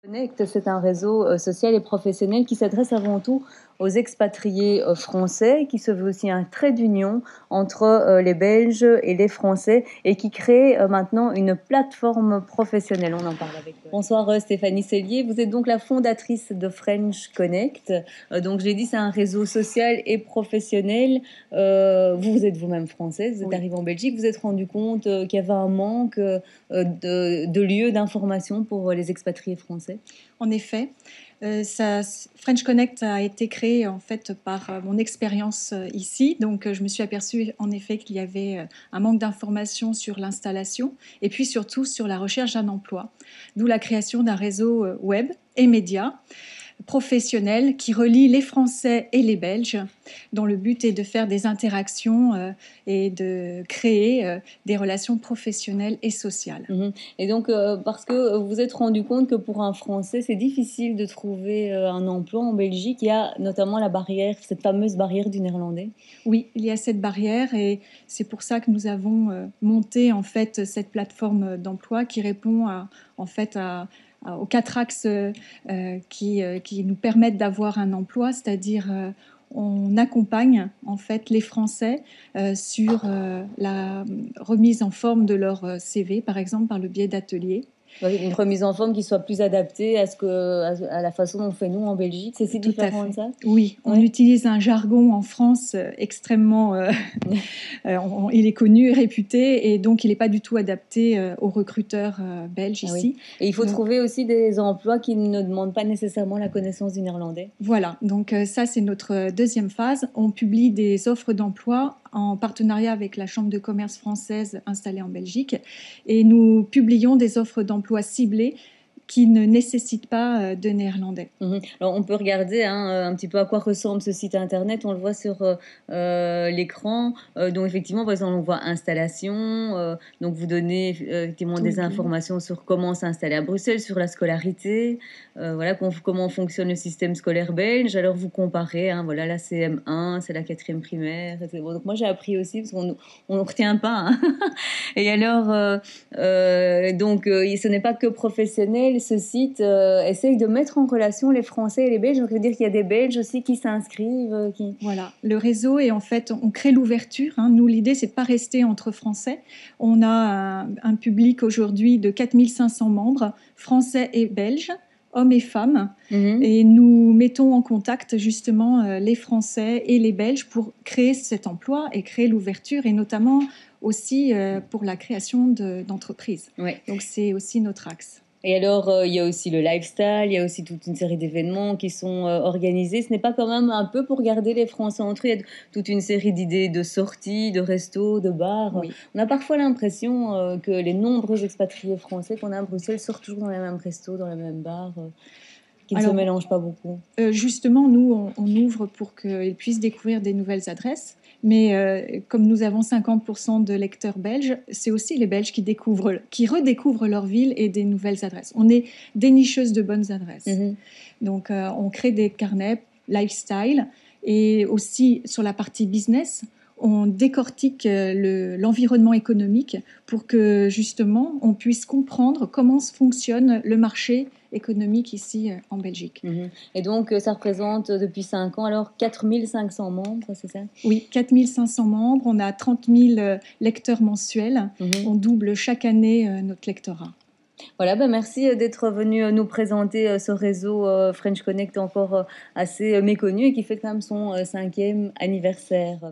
Connect, c'est un réseau social et professionnel qui s'adresse avant tout aux expatriés français, qui se veut aussi un trait d'union entre les Belges et les Français et qui crée maintenant une plateforme professionnelle. On en parle avec vous. Bonsoir Stéphanie Sellier, vous êtes donc la fondatrice de French Connect. Donc je l'ai dit, c'est un réseau social et professionnel. Vous êtes vous-même française, vous êtes arrivée en Belgique, vous êtes rendu compte qu'il y avait un manque de lieux d'information pour les expatriés français. En effet, French Connect a été créé en fait par mon expérience ici. Donc, je me suis aperçue en effet qu'il y avait un manque d'informations sur l'installation et puis surtout sur la recherche d'un emploi. D'où la création d'un réseau web et médias professionnel qui relie les Français et les Belges, dont le but est de faire des interactions et de créer des relations professionnelles et sociales. Et donc, parce que vous vous êtes rendu compte que pour un Français, c'est difficile de trouver un emploi en Belgique, il y a notamment la barrière, cette fameuse barrière du néerlandais. Oui, il y a cette barrière et c'est pour ça que nous avons monté en fait cette plateforme d'emploi qui répond aux 4 axes qui nous permettent d'avoir un emploi, c'est-à-dire on accompagne en fait les Français sur la remise en forme de leur CV, par exemple par le biais d'ateliers. Une remise en forme qui soit plus adaptée à la façon dont on fait nous en Belgique. C'est si différent de ça? Oui, on utilise un jargon en France extrêmement... il est connu, réputé, et donc il n'est pas du tout adapté aux recruteurs belges ici. Et il faut trouver aussi des emplois qui ne demandent pas nécessairement la connaissance du néerlandais. Voilà, donc ça c'est notre deuxième phase. On publie des offres d'emploi en partenariat avec la Chambre de commerce française installée en Belgique et nous publions des offres d'emploi ciblées qui ne nécessitent pas de néerlandais. Alors on peut regarder un petit peu à quoi ressemble ce site internet, on le voit sur l'écran, donc effectivement par exemple on voit installation, donc vous donnez effectivement des informations sur comment s'installer à Bruxelles, sur la scolarité, voilà comment fonctionne le système scolaire belge, alors vous comparez, voilà la CM1, c'est la 4e primaire, bon, donc moi j'ai appris aussi parce qu'on ne retient pas, et alors donc ce n'est pas que professionnel, ce site essaye de mettre en relation les Français et les Belges. Donc, ça veut dire qu'il y a des Belges aussi qui s'inscrivent. Voilà, le réseau est en fait, on crée l'ouverture. Nous, l'idée, c'est de pas rester entre Français. On a un public aujourd'hui de 4500 membres, Français et Belges, hommes et femmes. Et nous mettons en contact justement les Français et les Belges pour créer cet emploi et créer l'ouverture et notamment aussi pour la création d'entreprises. Donc, c'est aussi notre axe. Et alors, il y a aussi le lifestyle, il y a aussi toute une série d'événements qui sont organisés. Ce n'est pas quand même un peu pour garder les Français entre eux. Il y a toute une série d'idées de sorties, de restos, de bars. Oui. On a parfois l'impression que les nombreux expatriés français qu'on a à Bruxelles sortent toujours dans les mêmes restos, dans les mêmes bars, qui ne se mélangent pas beaucoup. Justement, nous, on ouvre pour qu'ils puissent découvrir des nouvelles adresses. Mais comme nous avons 50% de lecteurs belges, c'est aussi les Belges qui redécouvrent leur ville et des nouvelles adresses. On est dénicheuse de bonnes adresses. Donc, on crée des carnets lifestyle et aussi sur la partie business, on décortique l'environnement économique pour que justement on puisse comprendre comment fonctionne le marché économique ici en Belgique. Et donc ça représente depuis 5 ans alors 4500 membres, c'est ça? Oui, 4500 membres, on a 30 000 lecteurs mensuels, on double chaque année notre lectorat. Voilà, merci d'être venu nous présenter ce réseau French Connect encore assez méconnu et qui fait quand même son 5e anniversaire.